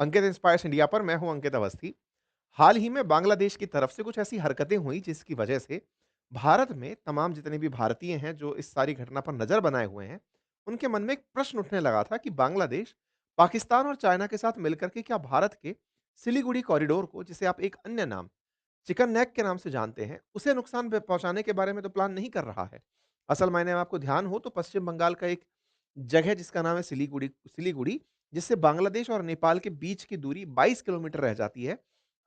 अंकित inspires India पर मैं हूं अंकित अवस्थी। हाल ही में बांग्लादेश की तरफ से कुछ ऐसी हरकतें हुई जिसकी वजह से भारत में तमाम जितने भी भारतीय हैं जो इस सारी घटना पर नजर बनाए हुए हैं, उनके मन में एक प्रश्न उठने लगा था कि बांग्लादेश, पाकिस्तान और चाइना के साथ मिलकर के क्या भारत के सिलीगुड़ी कॉरिडोर को, जिसे आप एक अन्य नाम चिकन नेक के नाम से जानते हैं, उसे नुकसान पहुंचाने के बारे में तो प्लान नहीं कर रहा है। असल मायने में आपको ध्यान हो तो पश्चिम बंगाल का एक जगह जिसका नाम है सिलीगुड़ी सिलीगुड़ी जिससे बांग्लादेश और नेपाल के बीच की दूरी 22 किलोमीटर रह जाती है।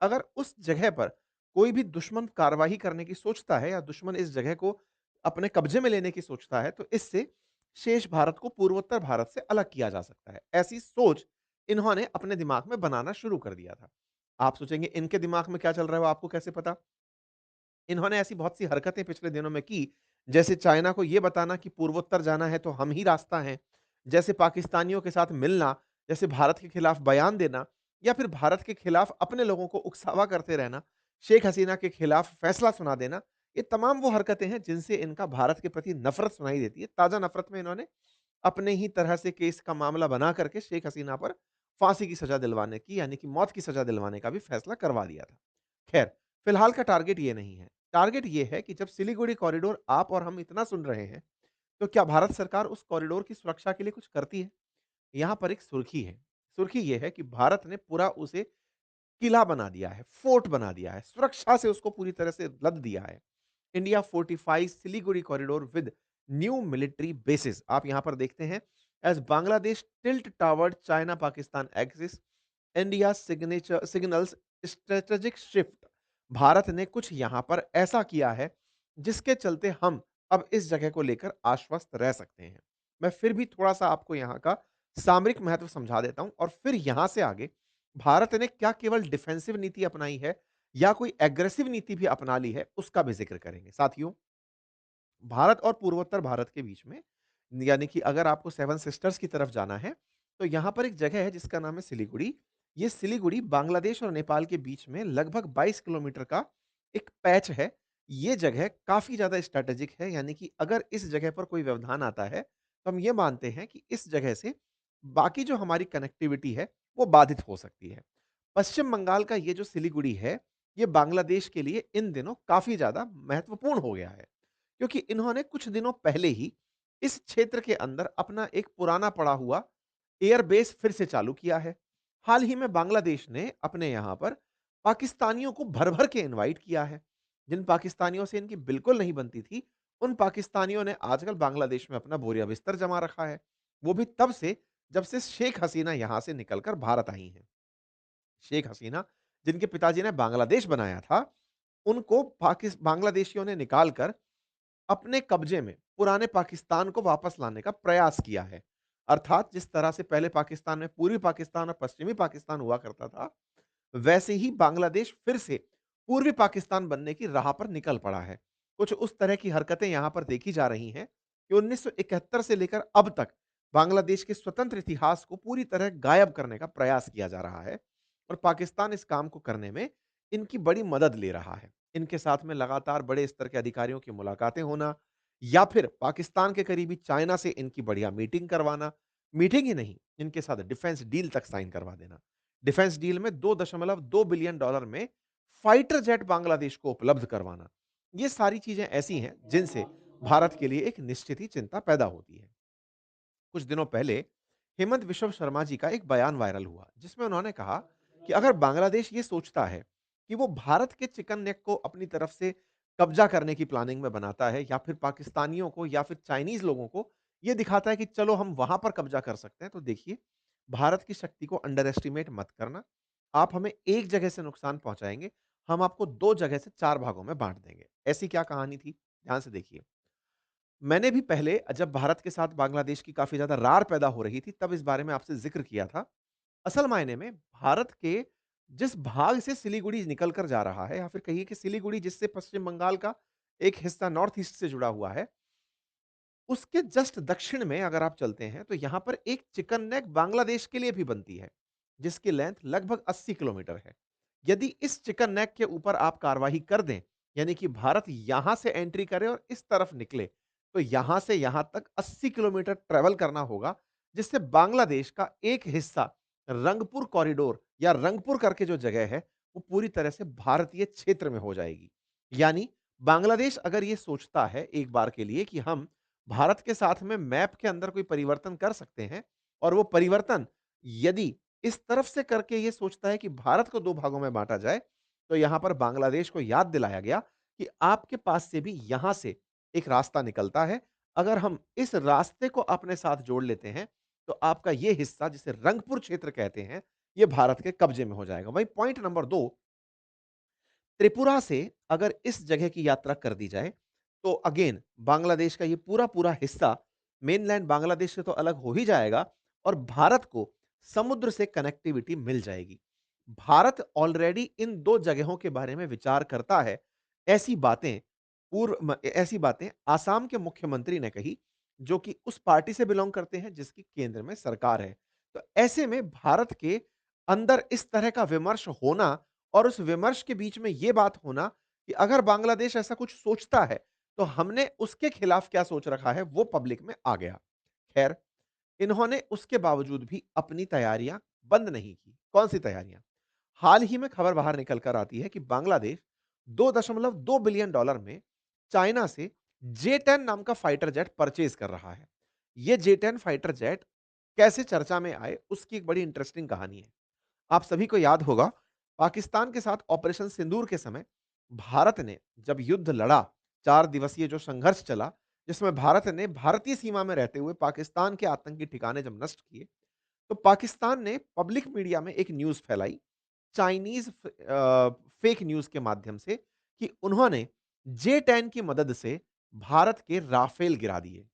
अगर उस जगह पर कोई भी दुश्मन कार्रवाई करने की सोचता है या दुश्मन इस जगह को अपने कब्जे में लेने की सोचता है, तो इससे शेष भारत को पूर्वोत्तर भारत से अलग किया जा सकता है। ऐसी सोच इन्होंने अपने दिमाग में बनाना शुरू कर दिया था। आप सोचेंगे इनके दिमाग में क्या चल रहा है वो आपको कैसे पता? इन्होंने ऐसी बहुत सी हरकतें पिछले दिनों में की, जैसे चाइना को ये बताना कि पूर्वोत्तर जाना है तो हम ही रास्ता हैं, जैसे पाकिस्तानियों के साथ मिलना, जैसे भारत के खिलाफ बयान देना या फिर भारत के खिलाफ अपने लोगों को उकसावा करते रहना, शेख हसीना के खिलाफ फैसला सुना देना, ये तमाम वो हरकतें हैं जिनसे इनका भारत के प्रति नफ़रत सुनाई देती है। ताज़ा नफ़रत में इन्होंने अपने ही तरह से केस का मामला बना करके शेख हसीना पर फांसी की सज़ा दिलवाने की, यानी कि मौत की सज़ा दिलवाने का भी फैसला करवा दिया था। खैर, फिलहाल का टारगेट ये नहीं है। टारगेट ये है कि जब सिलीगुड़ी कॉरिडोर आप और हम इतना सुन रहे हैं, तो क्या भारत सरकार उस कॉरिडोर की सुरक्षा के लिए कुछ करती है? यहाँ पर एक सुर्खी है। सुर्खी ये है कि भारत ने पूरा उसे किला बना दिया है, फोर्ट बना दिया है, सुरक्षा से उसको पूरी तरह से लद दिया है। India fortifies Siliguri corridor with new military bases. आप यहाँ पर देखते हैं, as Bangladesh tilt toward China Pakistan axis, India signature signals strategic shift. Bharat ने कुछ यहां पर ऐसा किया है जिसके चलते हम अब इस जगह को लेकर आश्वस्त रह सकते हैं। मैं फिर भी थोड़ा सा आपको यहां का सामरिक महत्व समझा देता हूं और फिर यहां से आगे भारत ने क्या केवल डिफेंसिव नीति अपनाई है या कोई एग्रेसिव नीति भी अपना ली है, उसका भी जिक्र करेंगे। साथियों, भारत और पूर्वोत्तर भारत के बीच में, यानी कि अगर आपको सेवन सिस्टर्स की तरफ जाना है, तो यहाँ पर एक जगह है जिसका नाम है सिलीगुड़ी। ये सिलीगुड़ी बांग्लादेश और नेपाल के बीच में लगभग 22 किलोमीटर का एक पैच है। ये जगह काफ़ी ज़्यादा स्ट्रैटेजिक है, यानी कि अगर इस जगह पर कोई व्यवधान आता है, तो हम ये मानते हैं कि इस जगह से बाकी जो हमारी कनेक्टिविटी है, वो बाधित हो सकती है। पश्चिम बंगाल का ये जो सिलीगुड़ी है, ये बांग्लादेश के लिए इन दिनों काफ़ी ज़्यादा महत्वपूर्ण हो गया है। क्योंकि इन्होंने कुछ दिनों पहले ही इस क्षेत्र के अंदर अपना एक पुराना पड़ा हुआ एयरबेस फिर से चालू किया है। हाल ही में बांग्लादेश ने अपने यहां पर पाकिस्तानियों को भर भर के इनवाइट किया है। जिन पाकिस्तानियों से इनकी बिल्कुल नहीं बनती थी, उन पाकिस्तानियों ने आजकल बांग्लादेश में अपना बोरिया बिस्तर जमा रखा है। वो भी तब से जब से शेख हसीना यहां से निकलकर भारत आई हैं। शेख हसीना, जिनके पिताजी ने बांग्लादेश बनाया था, उनको बांग्लादेशियों ने निकालकर अपने कब्जे में पुराने पाकिस्तान को वापस लाने का प्रयास किया है। अर्थात जिस तरह से पहले पाकिस्तान में पूर्वी पाकिस्तान और पश्चिमी पाकिस्तान हुआ करता था, वैसे ही बांग्लादेश फिर से पूर्वी पाकिस्तान बनने की राह पर निकल पड़ा है। कुछ उस तरह की हरकतें यहां पर देखी जा रही हैं कि 1971 से लेकर अब तक बांग्लादेश के स्वतंत्र इतिहास को पूरी तरह गायब करने का प्रयास किया जा रहा है और पाकिस्तान इस काम को करने में इनकी बड़ी मदद ले रहा है। इनके साथ में लगातार बड़े स्तर के अधिकारियों की मुलाकातें होना या फिर पाकिस्तान के करीबी चाइना से इनकी बढ़िया मीटिंग करवाना, मीटिंग ही नहीं, इनके साथ डिफेंस डील तक साइन करवा देना। डिफेंस डील में 2.2 बिलियन डॉलर में फाइटर जेट बांग्लादेश को उपलब्ध करवाना। ये सारी चीजें ऐसी हैं जिनसे भारत के लिए एक निश्चित ही चिंता पैदा होती है। कुछ दिनों पहले हेमंत विश्व शर्मा जी का एक बयान वायरल हुआ जिसमें उन्होंने कहा कि अगर बांग्लादेश ये सोचता है कि वो भारत के चिकन नेक को अपनी तरफ से कब्जा करने की प्लानिंग में बनाता है या फिर पाकिस्तानियों को या फिर चाइनीज लोगों को ये दिखाता है कि चलो हम वहां पर कब्जा कर सकते हैं, तो देखिए, भारत की शक्ति को अंडर एस्टिमेट मत करना। आप हमें एक जगह से नुकसान पहुंचाएंगे, हम आपको दो जगह से चार भागों में बांट देंगे। ऐसी क्या कहानी थी, ध्यान से देखिए। मैंने भी पहले जब भारत के साथ बांग्लादेश की काफ़ी ज़्यादा रार पैदा हो रही थी, तब इस बारे में आपसे ज़िक्र किया था। असल मायने में भारत के जिस भाग से सिलीगुड़ी निकल कर जा रहा है या फिर कहिए कि सिलीगुड़ी जिससे पश्चिम बंगाल का एक हिस्सा नॉर्थ ईस्ट से जुड़ा हुआ है, उसके जस्ट दक्षिण में अगर आप चलते हैं, तो यहाँ पर एक चिकन नेक बांग्लादेश के लिए भी बनती है, जिसकी लेंथ लगभग 80 किलोमीटर है। यदि इस चिकन नेक के ऊपर आप कार्रवाई कर दें, यानी कि भारत यहाँ से एंट्री करे और इस तरफ निकले, तो यहाँ से यहाँ तक 80 किलोमीटर ट्रैवल करना होगा, जिससे बांग्लादेश का एक हिस्सा रंगपुर कॉरिडोर या रंगपुर करके जो जगह है, वो पूरी तरह से भारतीय क्षेत्र में हो जाएगी। यानी बांग्लादेश अगर ये सोचता है एक बार के लिए कि हम भारत के साथ में मैप के अंदर कोई परिवर्तन कर सकते हैं और वो परिवर्तन यदि इस तरफ से करके ये सोचता है कि भारत को 2 भागों में बाँटा जाए, तो यहाँ पर बांग्लादेश को याद दिलाया गया कि आपके पास से भी यहाँ से एक रास्ता निकलता है। अगर हम इस रास्ते को अपने साथ जोड़ लेते हैं, तो आपका ये हिस्सा जिसे रंगपुर क्षेत्र कहते हैं, ये भारत के कब्जे में हो जाएगा। वहीं पॉइंट नंबर 2, त्रिपुरा से अगर इस जगह की यात्रा कर दी जाए, तो अगेन बांग्लादेश का ये पूरा-पूरा हिस्सा मेनलैंड बांग्लादेश से तो अलग हो ही जाएगा और भारत को समुद्र से कनेक्टिविटी मिल जाएगी। भारत ऑलरेडी इन 2 जगहों के बारे में विचार करता है। ऐसी बातें ऐसी बातें आसाम के मुख्यमंत्री ने कही, जो कि उस पार्टी से बिलॉन्ग करते हैं जिसकी केंद्र में सरकार है। तो ऐसे में भारत के अंदर इस तरह का विमर्श होना और उस विमर्श के बीच में ये बात होना कि अगर बांग्लादेश ऐसा कुछ सोचता है, तो हमने उसके खिलाफ क्या सोच रखा है, वो पब्लिक में आ गया। खैर, इन्होंने उसके बावजूद भी अपनी तैयारियां बंद नहीं की। कौन सी तैयारियां? हाल ही में खबर बाहर निकल कर आती है कि बांग्लादेश 2.2 बिलियन डॉलर में चाइना से जे-10 नाम का फाइटर जेट परचेज कर रहा है। ये जे-10 फाइटर जेट कैसे चर्चा में आए, उसकी एक बड़ी इंटरेस्टिंग कहानी है। आप सभी को याद होगा, पाकिस्तान के साथ ऑपरेशन सिंदूर के समय भारत ने जब युद्ध लड़ा, 4 दिवसीय जो संघर्ष चला, जिसमें भारत ने भारतीय सीमा में रहते हुए पाकिस्तान के आतंकी ठिकाने जब नष्ट किए, तो पाकिस्तान ने पब्लिक मीडिया में एक न्यूज़ फैलाई, चाइनीज़ फेक न्यूज़ के माध्यम से कि उन्होंने जे-10 की मदद से भारत के राफेल गिरा दिए।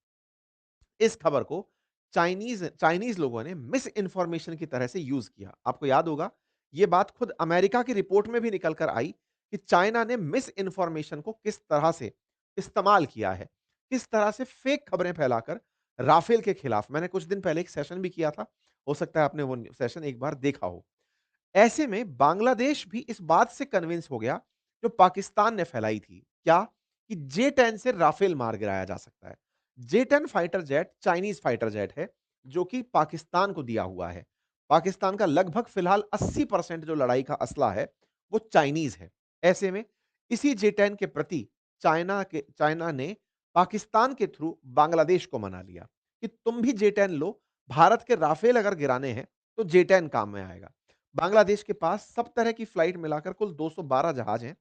इस खबर को चाइनीज़ चाइनीज़ लोगों ने मिस इन्फॉर्मेशन की तरह से यूज़ किया। आपको याद होगा, ये बात खुद अमेरिका की रिपोर्ट में भी निकल कर आई कि चाइना ने मिस इन्फॉर्मेशन को किस तरह से इस्तेमाल किया है। किस तरह से फेक खबरें फैलाकर राफेल के खिलाफ मैंने कुछ दिन पहले एक सेशन भी किया था। हो सकता है आपने वो सेशन एक बार देखा हो। ऐसे में बांग्लादेश भी इस बात से कन्विंस हो गया, जो पाकिस्तान ने फैलाई थी। क्या? कि जे-10 से राफेल मार गिराया जा सकता है। जे-10 fighter jet Chinese fighter jet है, जो कि पाकिस्तान को दिया हुआ है। पाकिस्तान का लगभग फिलहाल 80% जो लड़ाई का असला है, वो चाइनीज़ है। ऐसे में इसी जे-10 के प्रति चाइना ने पाकिस्तान के थ्रू बांग्लादेश को मना लिया कि तुम भी जे-10 लो, भारत के राफेल अगर गिराने हैं, तो जे-10 काम में आएगा। बांग्लादेश के पास सब तरह की फ्लाइट मिलाकर कुल 212 जहाज हैं,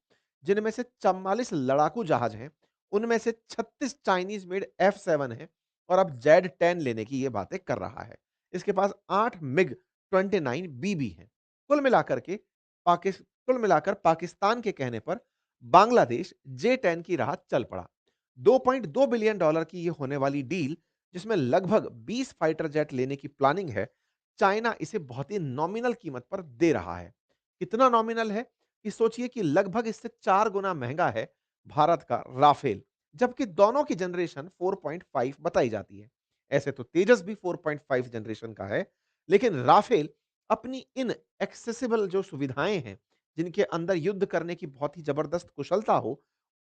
जिनमें से 44 लड़ाकू जहाज हैं, उनमें से 36 चाइनीज़ मेड F-7 हैं और अब जेड-10 लेने की ये बातें कर रहा है। इसके पास 8 मिग-29 भी हैं। कुल मिलाकर के कुल मिलाकर पाकिस्तान के कहने पर बांग्लादेश जे-10 की राह चल पड़ा। $2.2 बिलियन की ये होने वाली डील, जिसमें लगभग 20 फाइटर जेट लेने की प्लानिंग है, चाइना इसे बहुत ही नॉमिनल कीमत पर दे रहा है। कितना नॉमिनल है कि सोचिए कि लगभग इससे 4 गुना महंगा है भारत का राफेल, जबकि दोनों की जनरेशन 4.5 बताई जाती है। ऐसे तो तेजस भी 4.5 जनरेशन का है, लेकिन राफेल अपनी इन एक्सेसिबल जो सुविधाएं हैं, जिनके अंदर युद्ध करने की बहुत ही जबरदस्त कुशलता हो,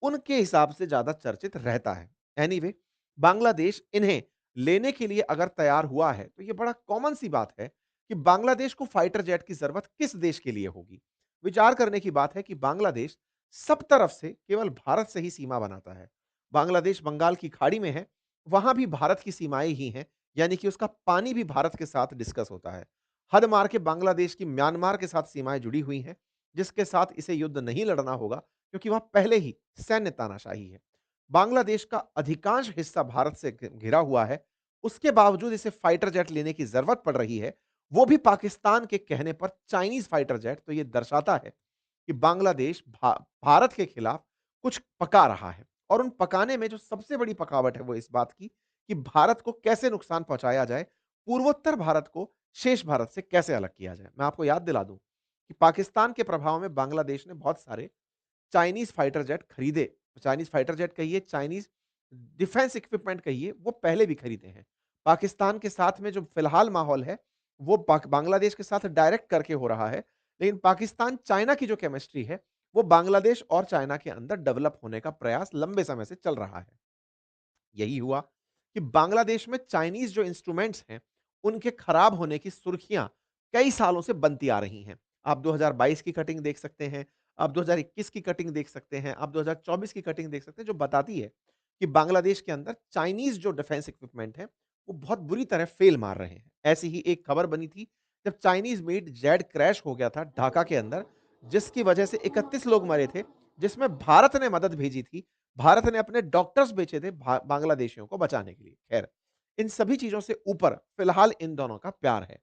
उनके हिसाब से ज्यादा चर्चित रहता है। एनीवे, बांग्लादेश इन्हें लेने के लिए अगर तैयार हुआ है, तो ये बड़ा कॉमन सी बात है कि बांग्लादेश को फाइटर जेट की ज़रूरत किस देश के लिए होगी? विचार करने की बात है कि बांग्लादेश सब तरफ से केवल भारत से ही सीमा बनाता है। बांग्लादेश बंगाल की खाड़ी में है, वहाँ भी भारत की सीमाएँ ही हैं, यानी कि उसका पानी भी भारत के साथ डिस्कस होता है। हद मार के बांग्लादेश की म्यांमार के साथ सीमाएँ जुड़ी हुई हैं, जिसके साथ इसे युद्ध नहीं लड़ना होगा, क्योंकि वहाँ पहले ही सैन्य तानाशाही है। बांग्लादेश का अधिकांश हिस्सा भारत से घिरा हुआ है, उसके बावजूद इसे फाइटर जेट लेने की ज़रूरत पड़ रही है, वो भी पाकिस्तान के कहने पर चाइनीज़ फाइटर जेट। तो ये दर्शाता है कि बांग्लादेश भारत के खिलाफ कुछ पका रहा है और उन पकाने में जो सबसे बड़ी पकावट है, वो इस बात की कि भारत को कैसे नुकसान पहुँचाया जाए, पूर्वोत्तर भारत को शेष भारत से कैसे अलग किया जाए। मैं आपको याद दिला दूँ कि पाकिस्तान के प्रभाव में बांग्लादेश ने बहुत सारे चाइनीज़ फाइटर जेट खरीदे। चाइनीज़ फाइटर जेट कहिए, चाइनीज़ डिफेंस इक्विपमेंट कहिए, वो पहले भी खरीदे हैं। पाकिस्तान के साथ में जो फिलहाल माहौल है, वो बांग्लादेश के साथ डायरेक्ट करके हो रहा है। लेकिन पाकिस्तान चाइना की जो केमिस्ट्री है, वो बांग्लादेश और चाइना के अंदर डेवलप होने का प्रयास लंबे समय से चल रहा है। यही हुआ कि बांग्लादेश में चाइनीज़ जो इंस्ट्रूमेंट्स हैं, उनके खराब होने की सुर्खियाँ कई सालों से बनती आ रही हैं। आप 2022 की कटिंग देख सकते हैं, आप 2021 की कटिंग देख सकते हैं, आप 2024 की कटिंग देख सकते हैं, जो बताती है कि बांग्लादेश के अंदर चाइनीज़ जो डिफेंस इक्विपमेंट है, वो बहुत बुरी तरह फेल मार रहे हैं। ऐसी ही एक खबर बनी थी, जब चाइनीज़ मेड जेट क्रैश हो गया था ढाका के अंदर, जिसकी वजह से 31 लोग मरे थे, जिसमें भारत ने मदद भेजी थी। भारत ने अपने डॉक्टर्स भेजे थे बांग्लादेशियों को बचाने के लिए। खैर, इन सभी चीज़ों से ऊपर फिलहाल इन दोनों का प्यार है।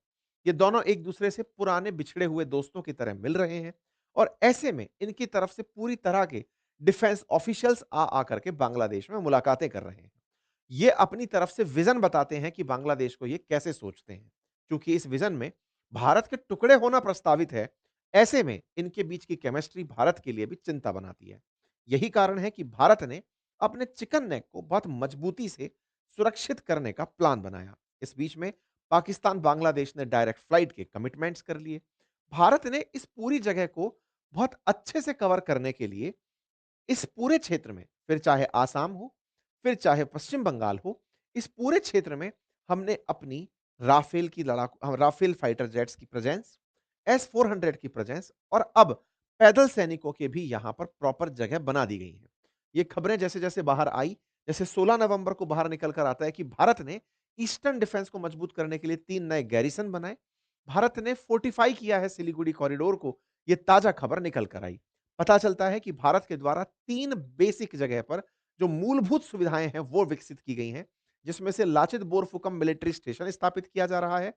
ये दोनों एक-दूसरे से पुराने बिछड़े हुए दोस्तों की तरह मिल रहे हैं और ऐसे में इनकी तरफ से पूरी तरह के डिफेंस ऑफिशियल्स आ कर के बांग्लादेश में मुलाकातें कर रहे हैं। ये अपनी तरफ से विज़न बताते हैं कि बांग्लादेश को ये कैसे सोचते हैं। क्योंकि इस विज़न में भारत के टुकड़े होना प्रस्तावित है, ऐसे में इनके बीच की केमिस्ट्री भारत के लिए भी चिंता बनाती है। यही कारण है कि भारत ने अपने चिकन नेक को बहुत मजबूती से सुरक्षित करने का प्लान बनाया। इस बीच में पाकिस्तान, बांग्लादेश ने डायरेक्ट फ्लाइट के कमिटमेंट्स कर लिए। भारत ने इस पूरी जगह को बहुत अच्छे से कवर करने के लिए इस पूरे क्षेत्र में, फिर चाहे आसाम हो, फिर चाहे पश्चिम बंगाल हो, इस पूरे क्षेत्र में हमने अपनी राफेल फाइटर जेट्स की प्रेज़ेंस, एस-400 की प्रेज़ेंस और अब पैदल सैनिकों के भी यहाँ पर प्रॉपर जगह बना दी गई हैं। ये खबरें जैसे-जैसे बाहर आई, जैसे 16 नवंबर को बाहर निकल कर आता है कि भारत ने ईस्टर्न डिफेंस को मजबूत करने के लिए 3 नए गैरिसन बनाए। भारत ने फोर्टिफाई किया है सिलीगुड़ी कॉरिडोर को, ये ताज़ा खबर निकल कर आई। पता चलता है कि भारत के द्वारा 3 बेसिक जगह पर जो मूलभूत सुविधाएँ हैं, वो विकसित की गई हैं, जिसमें से लाचित बोरफुकम मिलिट्री स्टेशन स्थापित किया जा रहा है,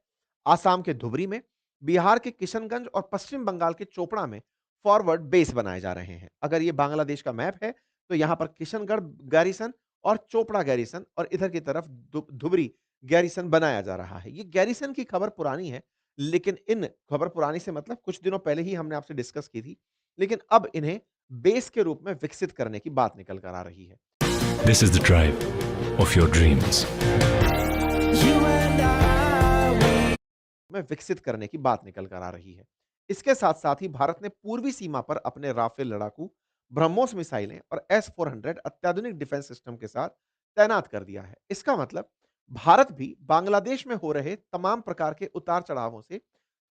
आसाम के धुबरी में, बिहार के किशनगंज और पश्चिम बंगाल के चोपड़ा में फॉरवर्ड बेस बनाए जा रहे हैं। अगर ये बांग्लादेश का मैप है, तो यहाँ पर किशनगढ़ गैरिसन और चोपड़ा गैरिसन और इधर की तरफ धुबरी गैरिसन बनाया जा रहा है। ये गैरिसन की खबर पुरानी है, लेकिन इन खबर पुरानी से मतलब कुछ दिनों पहले ही हमने आपसे डिस्कस की थी। लेकिन अब इन्हें बेस के रूप में विकसित करने की बात निकल कर आ रही है। This is the drive of your dreams. में विकसित करने की बात निकल कर आ रही है। इसके साथ-साथ ही भारत ने पूर्वी सीमा पर अपने राफेल लड़ाकू, ब्रह्मोस मिसाइलें और एस-400 अत्याधुनिक डिफेंस सिस्टम के साथ तैनात कर दिया है। इसका मतलब भारत भी बांग्लादेश में हो रहे तमाम प्रकार के उतार-चढ़ावों से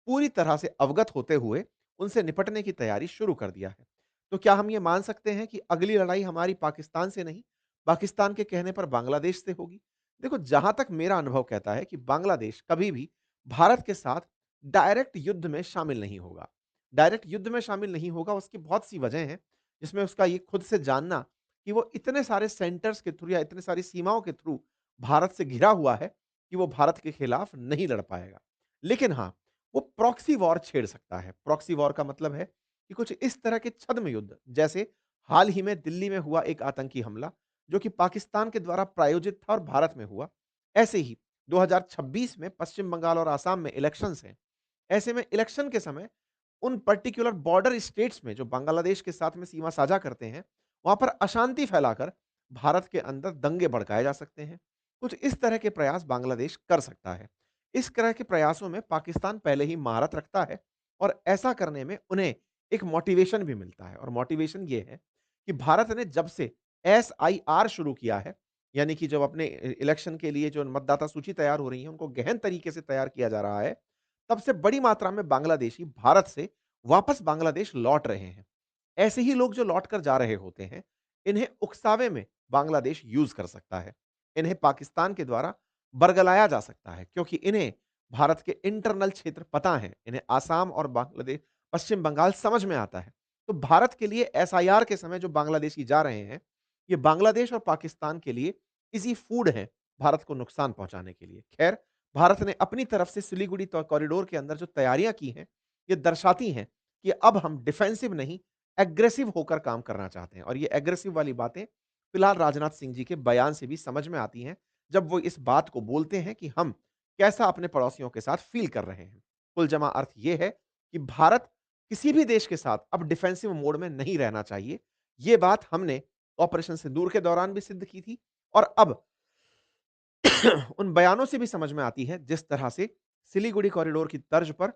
पूरी तरह से अवगत होते हुए उनसे निपटने की तैयारी शुरू कर दिया है। तो क्या हम ये मान सकते हैं कि अगली लड़ाई हमारी पाकिस्तान से नहीं, पाकिस्तान के कहने पर बांग्लादेश से होगी? देखो, जहाँ तक मेरा अनुभव कहता है कि बांग्लादेश कभी भी भारत के साथ डायरेक्ट युद्ध में शामिल नहीं होगा। डायरेक्ट युद्ध में शामिल नहीं होगा, उसकी बहुत सी वजह हैं, जिसमें उसका ये खुद से जानना कि वो इतने सारे सेंटर्स के थ्रू या इतनी सारी सीमाओं के थ्रू भारत से घिरा हुआ है कि वो भारत के खिलाफ नहीं लड़ पाएगा। लेकिन हाँ, वो प्रॉक्सी वॉर छेड़ सकता है। प्रॉक्सी वॉर का मतलब है कि कुछ इस तरह के छद्म युद्ध, जैसे हाल ही में दिल्ली में हुआ एक आतंकी हमला, जो कि पाकिस्तान के द्वारा प्रायोजित था और भारत में हुआ। ऐसे ही 2026 में पश्चिम बंगाल और आसाम में इलेक्शंस हैं। ऐसे में इलेक्शन के समय उन पर्टिकुलर बॉर्डर स्टेट्स में जो बांग्लादेश के साथ में सीमा साझा करते हैं, वहाँ पर अशांति फैलाकर भारत के अंदर दंगे भड़काए जा सकते हैं। कुछ इस तरह के प्रयास बांग्लादेश कर सकता है। इस तरह के प्रयासों में पाकिस्तान पहले ही महारत रखता है और ऐसा करने में उन्हें एक मोटिवेशन भी मिलता है और मोटिवेशन ये है कि भारत ने जब से एसआईआर शुरू किया है, यानी कि जब अपने इलेक्शन के लिए जो मतदाता सूची तैयार हो रही है, उनको गहन तरीके से तैयार किया जा रहा है, तब से बड़ी मात्रा में बांग्लादेशी भारत से वापस बांग्लादेश लौट रहे हैं। ऐसे ही लोग जो लौट कर जा रहे होते हैं, इन्हें उकसावे में बांग्लादेश यूज़ कर सकता है। इन्हें पाकिस्तान के द्वारा बरगलाया जा सकता है, क्योंकि इन्हें भारत के इंटरनल क्षेत्र पता हैं। इन्हें आसाम और पश्चिम बंगाल समझ में आता है। तो भारत के लिए एसआईआर के समय जो बांग्लादेशी जा रहे हैं, ये बांग्लादेश और पाकिस्तान के लिए ईज़ी फूड हैं, भारत को नुकसान पहुँचाने के लिए। खैर, भारत ने अपनी तरफ से सिलीगुड़ी कॉरिडोर के अंदर जो तैयारियाँ की हैं, ये दर्शाती हैं कि अब हम डिफेंसिव नहीं, एग्रेसिव होकर काम करना चाहते हैं और ये एग्रेसिव वाली बातें फिलहाल राजनाथ सिंह जी के बयान से भी समझ में आती हैं, जब वो इस बात को बोलते हैं कि हम कैसा अपने पड़ोसियों के साथ फ़ील कर रहे हैं। कुल जमा अर्थ ये है कि भारत किसी भी देश के साथ अब डिफेंसिव मोड में नहीं रहना चाहिए। ये बात हमने ऑपरेशन सिंदूर के दौरान भी सिद्ध की थी और अब उन बयानों से भी समझ में आती है, जिस तरह से सिलीगुड़ी कॉरिडोर की तर्ज पर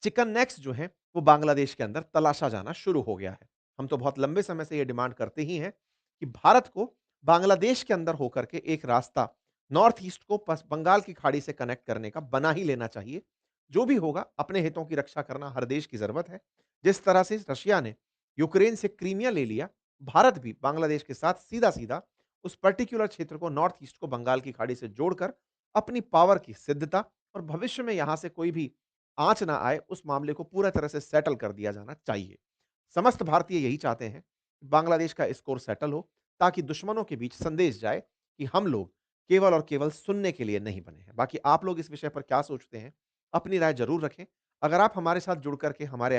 चिकन नेक्स जो हैं, वो बांग्लादेश के अंदर तलाशा जाना शुरू हो गया है। हम तो बहुत लंबे समय से ये डिमांड करते ही हैं कि भारत को बांग्लादेश के अंदर होकर के एक रास्ता नॉर्थ ईस्ट को बंगाल की खाड़ी से कनेक्ट करने का बना ही लेना चाहिए। जो भी होगा अपने हितों की रक्षा करना हर देश की ज़रूरत है। जिस तरह से रशिया ने यूक्रेन से क्रीमिया ले लिया, भारत भी बांग्लादेश के साथ सीधा-सीधा उस पर्टिकुलर क्षेत्र को नॉर्थ ईस्ट को बंगाल की खाड़ी से जोड़कर अपनी पावर की सिद्धता और भविष्य में यहां से कोई भी आंच ना आए, उस मामले को पूरा तरह से सेटल कर दिया जाना चाहिए। समस्त भारतीय यही चाहते हैं, बांग्लादेश का स्कोर सेटल हो, ताकि दुश्मनों के बीच संदेश जाए कि हम लोग केवल और केवल सुनने के लिए नहीं बने हैं। बाकी आप लोग इस विषय पर क्या सोचते हैं? अपनी राय ज़रूर रखें। अगर आप हमारे साथ जुड़ कर के हमारे